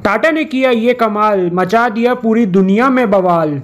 टाटा ने किया ये कमाल, मचा दिया पूरी दुनिया में बवाल।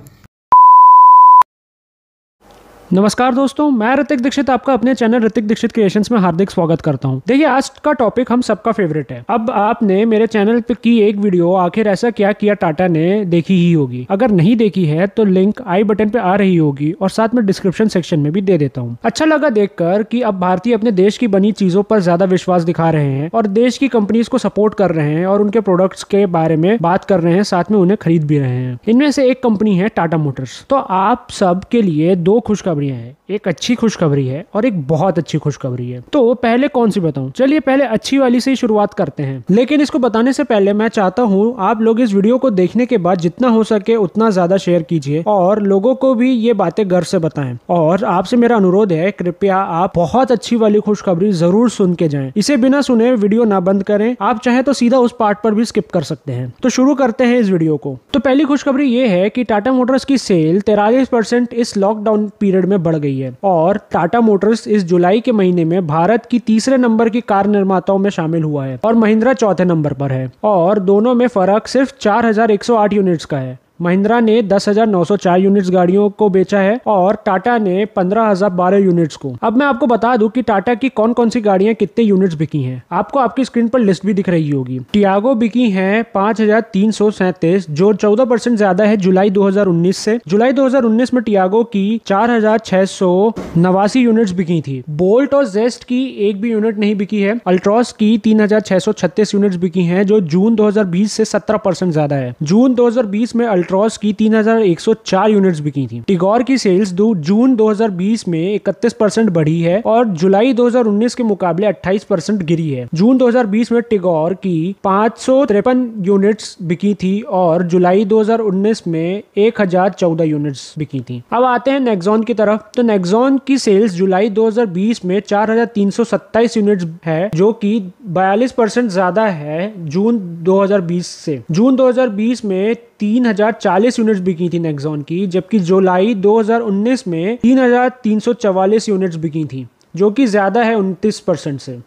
नमस्कार दोस्तों, मैं ऋतिक दीक्षित आपका अपने चैनल ऋतिक दीक्षित क्रिएशंस में हार्दिक स्वागत करता हूं। देखिए, आज का टॉपिक हम सबका फेवरेट है। अब आपने मेरे चैनल पे की एक वीडियो आखिर ऐसा क्या किया टाटा ने देखी ही होगी। अगर नहीं देखी है तो लिंक आई बटन पे आ रही होगी और साथ में डिस्क्रिप्शन सेक्शन में भी दे देता हूँ। अच्छा लगा देखकर कि अब भारतीय अपने देश की बनी चीजों पर ज्यादा विश्वास दिखा रहे हैं और देश की कंपनीज को सपोर्ट कर रहे हैं और उनके प्रोडक्ट्स के बारे में बात कर रहे हैं, साथ में उन्हें खरीद भी रहे हैं। इनमें से एक कंपनी है टाटा मोटर्स। तो आप सब के लिए दो खुशखबरी है, एक अच्छी खुशखबरी है और एक बहुत अच्छी खुशखबरी है। तो पहले कौन सी बताऊं? चलिए पहले अच्छी वाली से ही शुरुआत करते हैं। लेकिन इसको बताने से पहले मैं चाहता हूं आप लोग इस वीडियो को देखने के बाद जितना हो सके उतना ज्यादा शेयर कीजिए और लोगों को भी ये बातें गर्व से बताएं। और आपसे मेरा अनुरोध है, कृपया आप बहुत अच्छी वाली खुशखबरी जरूर सुन के जाएं। इसे बिना सुने वीडियो ना बंद करें। आप चाहे तो सीधा उस पार्ट पर भी स्किप कर सकते हैं। तो शुरू करते हैं इस वीडियो को। तो पहली खुशखबरी ये है कि टाटा मोटर्स की सेल 43% इस लॉकडाउन पीरियड में बढ़ गई है और टाटा मोटर्स इस जुलाई के महीने में भारत की तीसरे नंबर की कार निर्माताओं में शामिल हुआ है और महिंद्रा चौथे नंबर पर है और दोनों में फर्क सिर्फ 4108 यूनिट्स का है। महिंद्रा ने 10,904 यूनिट्स गाड़ियों को बेचा है और टाटा ने 15,012 यूनिट्स को। अब मैं आपको बता दूं कि टाटा की कौन कौन सी गाड़ियां कितने यूनिट्स बिकी हैं। आपको आपकी स्क्रीन पर लिस्ट भी दिख रही होगी। टियागो बिकी हैं 5,337 जो 14% ज्यादा है जुलाई 2019 से। जुलाई 2019 में टियागो की 4,689 यूनिट्स बिकी थी। बोल्ट और जेस्ट की एक भी यूनिट नहीं बिकी है। अल्ट्रॉस की 3,636 यूनिट्स बिकी हैं जो जून 2020 से 17% ज्यादा है। जून 2020 में अल्ट्रॉस की 3,104 यूनिट्स बिकी थी। टिगोर की सेल्स जून 2020 में 31% बढ़ी है और जुलाई 2019 के मुकाबले 28% गिरी है। जून 2020 में टिगोर की 553 यूनिट्स बिकी थी और जुलाई 2019 में 1,014 यूनिट्स बिकी थी। अब आते हैं नेक्सॉन की तरफ। तो नेक्सॉन की सेल्स जुलाई 2020 में 4,327 यूनिट्स है जो कि 42% ज्यादा है जून 2020 से। जून 2020 में 3,040 यूनिट्स बिकी थी नेक्सॉन की, जबकि जुलाई 2019 में 3,344 यूनिट्स बिकी थी जो कि ज्यादा है 29% से।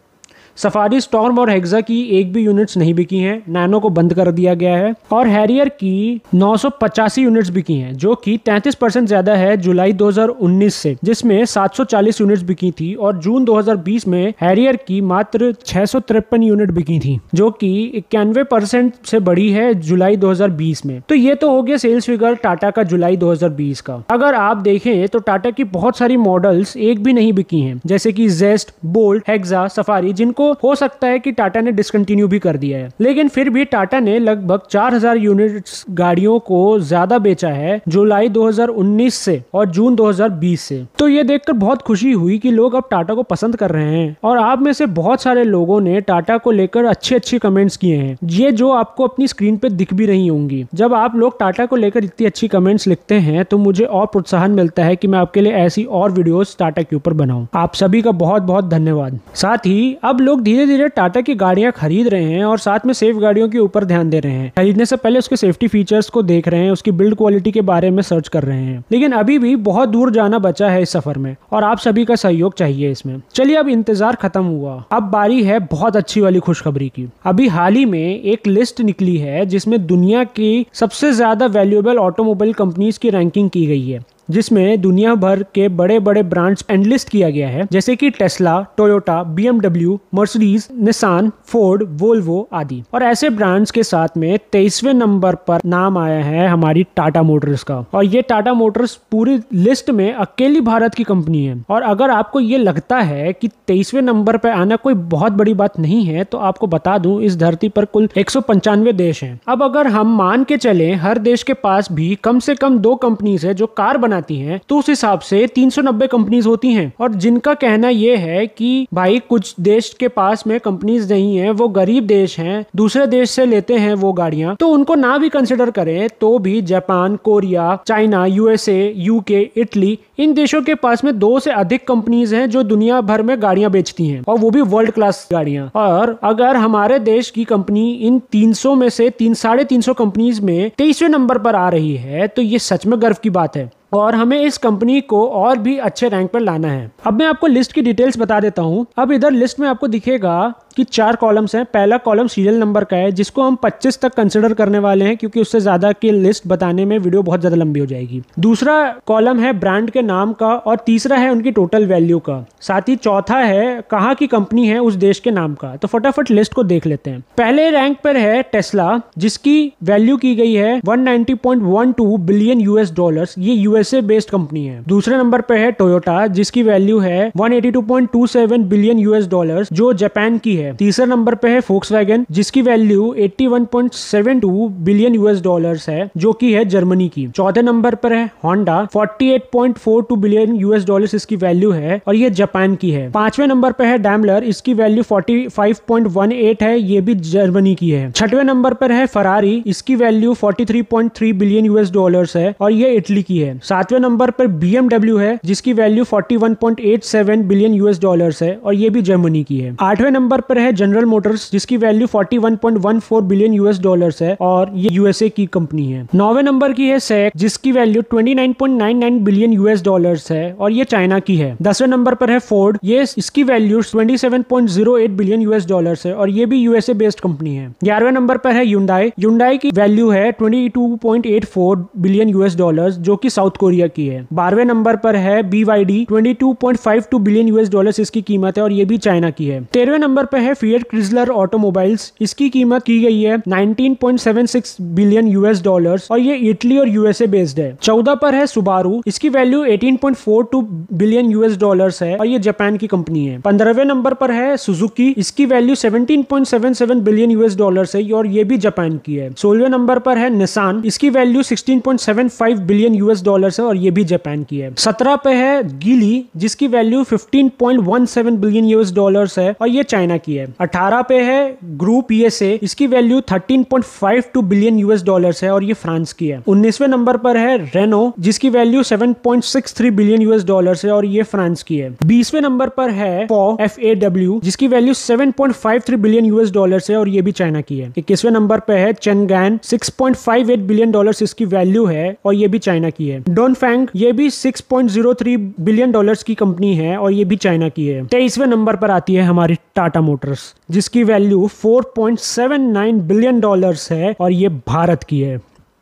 सफारी, स्टॉर्म और हेक्सा की एक भी यूनिट्स नहीं बिकी हैं। नैनो को बंद कर दिया गया है और हैरियर की 985 यूनिट्स बिकी हैं जो कि 33% ज्यादा है जुलाई 2019 से, जिसमें 740 यूनिट्स बिकी थी और जून 2020 में हैरियर की मात्र 653 यूनिट बिकी थी जो कि 91% से बढ़ी है जुलाई 2020 में। तो ये तो हो गया सेल्स फिगर टाटा का जुलाई 2020 का। अगर आप देखें तो टाटा की बहुत सारी मॉडल्स एक भी नहीं बिकी हैं, जैसे कि जेस्ट, बोल्ट, हेक्सा, सफारी, जिनको हो सकता है कि टाटा ने डिसकंटिन्यू भी कर दिया है। लेकिन फिर भी टाटा ने लगभग 4,000 यूनिट्स गाड़ियों को ज्यादा बेचा है जुलाई 2019 से और जून 2020 से। तो ये देखकर बहुत खुशी हुई कि लोग अब टाटा को पसंद कर रहे हैं और आप में से बहुत सारे लोगों ने टाटा को लेकर अच्छे कमेंट्स किए हैं, ये जो आपको अपनी स्क्रीन पे दिख भी रही होंगी। जब आप लोग टाटा को लेकर इतनी अच्छी कमेंट्स लिखते हैं तो मुझे और प्रोत्साहन मिलता है कि मैं आपके लिए ऐसी और वीडियोस टाटा के ऊपर बनाऊं। आप सभी का बहुत बहुत धन्यवाद। साथ ही अब लोग धीरे धीरे टाटा की गाड़ियां खरीद रहे हैं और साथ में सेफ गाड़ियों के ऊपर ध्यान दे रहे हैं। खरीदने से पहले उसके सेफ्टी फीचर्स को देख रहे हैं, उसकी बिल्ड क्वालिटी के बारे में सर्च कर रहे हैं। लेकिन अभी भी बहुत दूर जाना बचा है इस सफर में और आप सभी का सहयोग चाहिए इसमें। चलिए, अब इंतजार खत्म हुआ, अब बारी है बहुत अच्छी वाली खुशखबरी की। अभी हाल ही में एक लिस्ट निकली है जिसमें दुनिया की सबसे ज्यादा वैल्यूएबल ऑटोमोबाइल कंपनीज की रैंकिंग की गई है, जिसमें दुनिया भर के बड़े बड़े ब्रांड्स एंडलिस्ट किया गया है, जैसे कि Tesla, Toyota, BMW, Mercedes, Nissan, Ford, Volvo आदि। और ऐसे ब्रांड्स के साथ में 23वें नंबर पर नाम आया है हमारी टाटा मोटर्स का। और ये टाटा मोटर्स पूरी लिस्ट में अकेली भारत की कंपनी है। और अगर आपको ये लगता है कि 23वें नंबर पर आना कोई बहुत बड़ी बात नहीं है, तो आपको बता दूं इस धरती पर कुल 195 देश हैं। अब अगर हम मान के चले हर देश के पास भी कम से कम 2 कंपनीज है जो कार बनाती हैं, तो उस हिसाब से 390 कंपनीज होती हैं। और जिनका कहना यह है कि भाई कुछ देश के पास में कंपनीज नहीं है, वो गरीब देश हैं, दूसरे देश से लेते हैं वो गाड़ियां, तो उनको ना भी कंसिडर करें तो भी Japan, Korea, China, USA, UK, Italy, इन देशों के पास में 2 से अधिक कंपनीज हैं जो दुनिया भर में गाड़ियां बेचती हैं और वो भी वर्ल्ड क्लास गाड़ियां। और अगर हमारे देश की कंपनी इन 300 में से 350 कंपनीज में 23वें नंबर पर आ रही है, तो ये सच में गर्व की बात है और हमें इस कंपनी को और भी अच्छे रैंक पर लाना है। अब मैं आपको लिस्ट की डिटेल्स बता देता हूं। अब इधर लिस्ट में आपको दिखेगा की 4 कॉलम्स हैं। पहला कॉलम सीरियल नंबर का है जिसको हम 25 तक कंसिडर करने वाले हैं क्योंकि उससे ज्यादा की लिस्ट बताने में वीडियो बहुत ज्यादा लंबी हो जाएगी। दूसरा कॉलम है ब्रांड के नाम का और तीसरा है उनकी टोटल वैल्यू का। साथ ही चौथा है कहाँ की कंपनी है उस देश के नाम का। तो फटाफट लिस्ट को देख लेते हैं। पहले रैंक पर है टेस्ला जिसकी वैल्यू की गई है 190.12 बिलियन यूएस डॉलर्स। ये यूएसए बेस्ड कंपनी है। दूसरे नंबर पर है टोयोटा जिसकी वैल्यू है 182.27 बिलियन यूएस डॉलर्स जो जापान की है। तीसरे नंबर पर है फोक्सवैगन जिसकी वैल्यू 81.72 बिलियन यूएस डॉलर्स है जो कि है जर्मनी की। चौथे नंबर पर है होंडा 48.42 बिलियन यूएस डॉलर्स इसकी वैल्यू है और ये जापान की है। पांचवें नंबर पर है डैमलर, इसकी वैल्यू 45.18 है, ये भी जर्मनी की है। छठवें नंबर पर है फरारी, इसकी वैल्यू 43.3 बिलियन यूएस डॉलर्स है और ये इटली की है। सातवें नंबर पर BMW है जिसकी वैल्यू 41.87 बिलियन यूएस डॉलर्स है और ये भी जर्मनी की है। आठवें नंबर पर है जनरल मोटर्स जिसकी वैल्यू 41.14 बिलियन यूएस डॉलर्स है और ये यूएसए की कंपनी है। नौवें नंबर की है SAIC जिसकी वैल्यू 29.99 बिलियन यूएस डॉलर्स है और ये चाइना की है। 10वें नंबर पर है फोर्ड, ये इसकी वैल्यू 27.08 बिलियन यूएस डॉलर्स है और ये भी यूएसए बेस्ड कंपनी है। 11वें नंबर पर है Hyundai की वैल्यू है 22.84 बिलियन यूएस डॉलर्स जो कि साउथ कोरिया की है। 12वें नंबर पर है BYD 22.52 बिलियन यूएस डॉलर्स इसकी कीमत है और ये भी चाइना की है। 13वें नंबर पर है फिएट क्रिजलर ऑटोमोबाइल्स, इसकी कीमत की गई है 19.76 बिलियन यूएस डॉलर्स और ये इटली और यूएसए बेस्ड है। 14 पर है सुबारू, इसकी वैल्यू 18.42 बिलियन यूएस डॉलर्स है और ये जापान की कंपनी है। 15वें नंबर पर है सुजुकी, इसकी वैल्यू 17.77 बिलियन यूएस डॉलर्स है और ये भी जापान की है। 16वें नंबर पर है निसान, इसकी वैल्यू 16.75 बिलियन यूएस डॉलर्स है और ये भी जापान की है। 17 पे है गीली जिसकी वैल्यू 15.17 बिलियन यूएस डॉलर्स है और ये चाइना की है। 18 पे है ग्रुप PSA, इसकी वैल्यू 13.52 बिलियन यूएस डॉलर्स है और ये फ्रांस की है। 19वें नंबर पर है रेनो जिसकी वैल्यू 7.63 बिलियन यूएस डॉलर्स है और ये फ्रांस की है। 20वें नंबर पर है FAW जिसकी वैल्यू 7.53 बिलियन यूएस डॉलर्स है और ये भी चाइना की है। 21वें नंबर पर है चेनगैन 6.58 बिलियन डॉलर्स इसकी वैल्यू है और ये भी चाइना की है। डोनफैंग ये भी 6.03 बिलियन डॉलर्स की कंपनी है और ये भी चाइना की है। 23वें नंबर पर आती है हमारी टाटा मोटर्स जिसकी वैल्यू 4.79 बिलियन डॉलर्स है और ये भारत की है।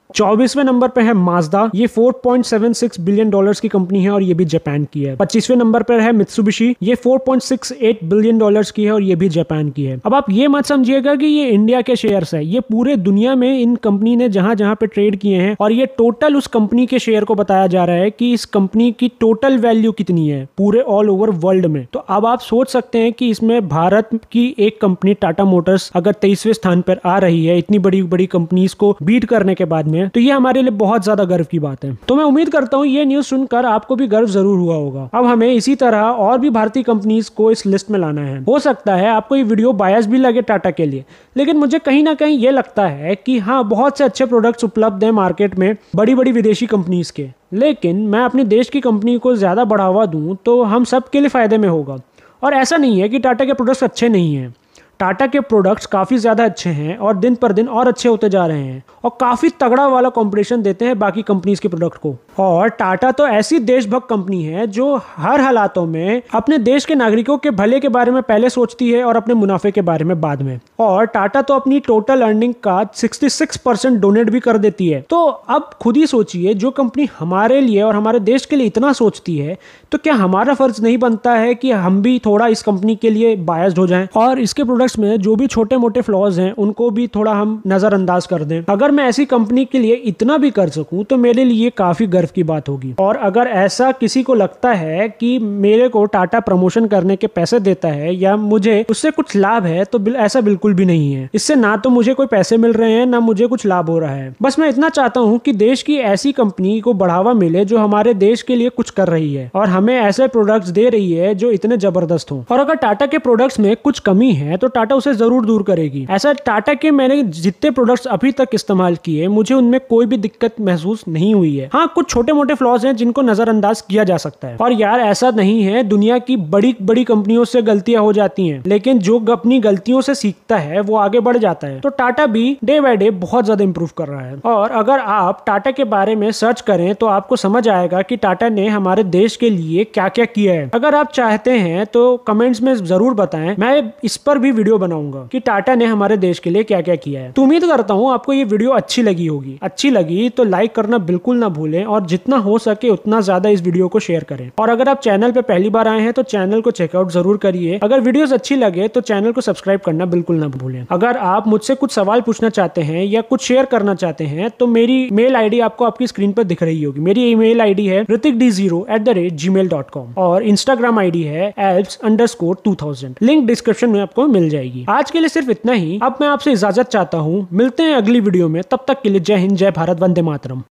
24वें नंबर पे है माजदा, ये 4.76 बिलियन डॉलर्स की कंपनी है और ये भी जापान की है। 25वें नंबर पर है मित्सुबिशी, ये 4.68 बिलियन डॉलर्स की है और ये भी जापान की है। अब आप ये मत समझिएगा कि ये इंडिया के शेयर्स है, ये पूरे दुनिया में इन कंपनी ने जहां जहां पे ट्रेड किए हैं और ये टोटल उस कंपनी के शेयर को बताया जा रहा है कि इस कंपनी की टोटल वैल्यू कितनी है पूरे ऑल ओवर वर्ल्ड में। तो अब आप सोच सकते हैं कि इसमें भारत की एक कंपनी टाटा मोटर्स अगर 23वें स्थान पर आ रही है इतनी बड़ी बड़ी कंपनीज को बीट करने के बाद में, तो ये हमारे लिए बहुत ज्यादा गर्व की बात है। तो मैं उम्मीद करता हूँ ये न्यूज सुनकर आपको भी गर्व जरूर हुआ होगा। अब हमें इसी तरह और भी भारतीय कंपनीज को इस लिस्ट में लाना है। हो सकता है आपको ये वीडियो बायस भी लगे टाटा के लिए, लेकिन मुझे कहीं ना कहीं ये लगता है कि हाँ, बहुत से अच्छे प्रोडक्ट्स उपलब्ध हैं मार्केट में बड़ी बड़ी विदेशी कंपनीज के, लेकिन मैं अपने देश की कंपनी को ज्यादा बढ़ावा दूं तो हम सब के लिए फायदे में होगा। और ऐसा नहीं है कि टाटा के प्रोडक्ट्स अच्छे नहीं हैं, टाटा के प्रोडक्ट्स काफ़ी ज़्यादा अच्छे हैं और दिन पर दिन और अच्छे होते जा रहे हैं और काफ़ी तगड़ा वाला कंपटीशन देते हैं बाकी कंपनीज के प्रोडक्ट को। और टाटा तो ऐसी देशभक्त कंपनी है जो हर हालातों में अपने देश के नागरिकों के भले के बारे में पहले सोचती है और अपने मुनाफे के बारे में बाद में। और टाटा तो अपनी टोटल अर्निंग का 66% डोनेट भी कर देती है। तो अब खुद ही सोचिए, जो कंपनी हमारे लिए और हमारे देश के लिए इतना सोचती है, तो क्या हमारा फर्ज नहीं बनता है कि हम भी थोड़ा इस कंपनी के लिए बायस्ड हो जाएं और इसके प्रोडक्ट्स में जो भी छोटे मोटे फ्लॉज हैं उनको भी थोड़ा हम नजरअंदाज कर दें। अगर मैं ऐसी कंपनी के लिए इतना भी कर सकूं तो मेरे लिए काफी गर्व की बात होगी। और अगर ऐसा किसी को लगता है कि मेरे को टाटा प्रमोशन करने के पैसे देता है या मुझे उससे कुछ लाभ है, तो ऐसा बिल्कुल भी नहीं है। इससे ना तो मुझे कोई पैसे मिल रहे हैं ना मुझे कुछ लाभ हो रहा है। बस मैं इतना चाहता हूं कि देश की ऐसी कंपनी को बढ़ावा मिले जो हमारे देश के लिए कुछ कर रही है और हमें ऐसे प्रोडक्ट्स दे रही है जो इतने जबरदस्त हो। और अगर टाटा के प्रोडक्ट्स में कुछ कमी है तो टाटा उसे जरूर दूर करेगी। ऐसा टाटा के मैंने जितने प्रोडक्ट्स अभी तक इस्तेमाल किए मुझे उनमें कोई भी दिक्कत महसूस नहीं हुई है। हाँ, कुछ छोटे मोटे फ्लॉज हैं जिनको नजरअंदाज किया जा सकता है। और यार, ऐसा नहीं है, दुनिया की बड़ी बड़ी कंपनियों से गलतियां हो जाती हैं, लेकिन जो अपनी गलतियों से सीखता है वो आगे बढ़ जाता है। तो टाटा भी डे बाय डे बहुत ज्यादा इंप्रूव कर रहा है। और अगर आप टाटा के बारे में सर्च करें तो आपको समझ आएगा कि टाटा ने हमारे देश के लिए क्या क्या किया है। अगर आप चाहते हैं तो कमेंट्स में जरूर बताएं, मैं इस पर भी वीडियो बनाऊंगा कि टाटा ने हमारे देश के लिए क्या क्या किया है। तो उम्मीद करता हूँ आपको ये वीडियो अच्छी लगी होगी। अच्छी लगी तो लाइक करना बिल्कुल ना भूलें और जितना हो सके उतना ज्यादा इस वीडियो को शेयर करें। और अगर आप चैनल पे पहली बार आए हैं तो चैनल को चेकआउट जरूर करिए। अगर वीडियोस अच्छी लगे तो चैनल को सब्सक्राइब करना बिल्कुल ना भूलें। अगर आप मुझसे कुछ सवाल पूछना चाहते हैं या कुछ शेयर करना चाहते हैं तो मेरी मेल आईडी आपको आपकी स्क्रीन पर दिख रही होगी। मेरी ईमेल आईडी है ritikd0@gmail.com और इंस्टाग्राम आईडी है alps_2000। लिंक डिस्क्रिप्शन में आपको मिल जाएगी। आज के लिए सिर्फ इतना ही। अब मैं आपसे इजाजत चाहता हूँ। मिलते हैं अगली वीडियो में। तब तक के लिए जय हिंद, जय Bharat, Vande Mataram.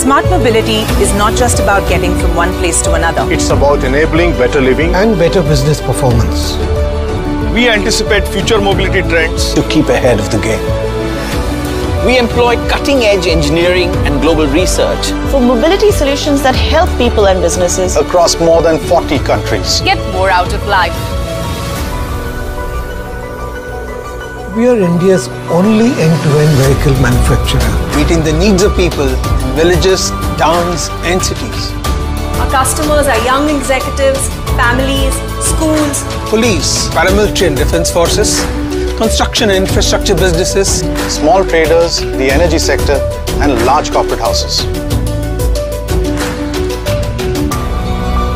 Smart mobility is not just about getting from one place to another. It's about enabling better living and better business performance. We anticipate future mobility trends To keep ahead of the game. We employ cutting-edge engineering and global research For mobility solutions that help people and businesses across more than 40 countries. get more out of life. We are India's only end-to-end vehicle manufacturer, meeting the needs of people in villages, towns, and cities. Our customers are young executives, families, schools, Police, paramilitary and defense forces, construction and infrastructure businesses, Small traders, the energy sector, and large corporate houses.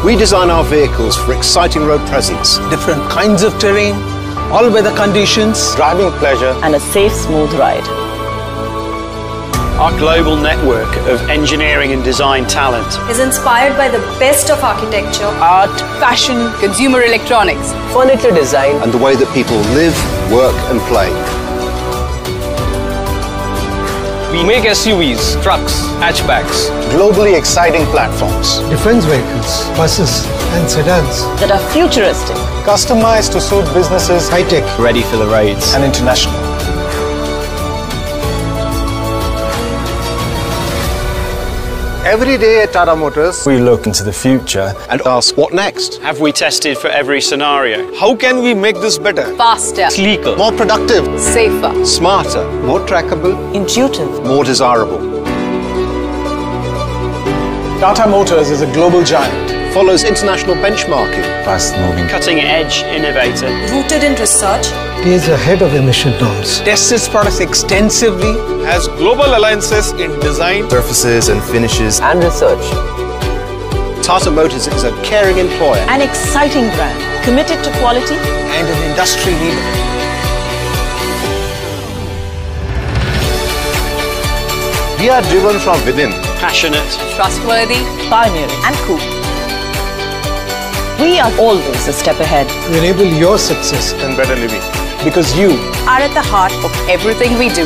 We design our vehicles for exciting road presence, different kinds of terrain, all weather conditions. driving pleasure, and a safe, smooth ride. Our global network of engineering and design talent Is inspired by the best of architecture, art, fashion, consumer electronics, furniture design, and the way that people live, work, and play. We make SUVs, trucks, hatchbacks. Globally exciting platforms, Defense vehicles, buses, and sedans. that are futuristic. customized to suit businesses High-tech Ready for the raids. and international. Every day at Tata Motors, We look into the future. and ask what next? Have we tested for every scenario? How can we make this better? Faster, Sleeker. More productive, safer, smarter, more trackable, intuitive. more desirable. Tata Motors is a global giant. Follows international benchmarking. Fast moving. Cutting edge innovator. Rooted in research, Stays ahead of emission norms. Tests its products extensively. Has global alliances in design. Surfaces and finishes. and research. Tata Motors is a caring employer. an exciting brand committed to quality. And an industry leader. We are driven from within. Passionate. Trustworthy, pioneering, and cool. We are always a step ahead. To enable your success, And better living. because you Are at the heart of everything we do.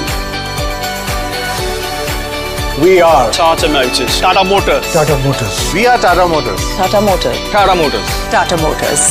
we are Tata Motors. Tata Motors. Tata Motors. We are Tata Motors. Tata Motors. Tata Motors. Tata Motors.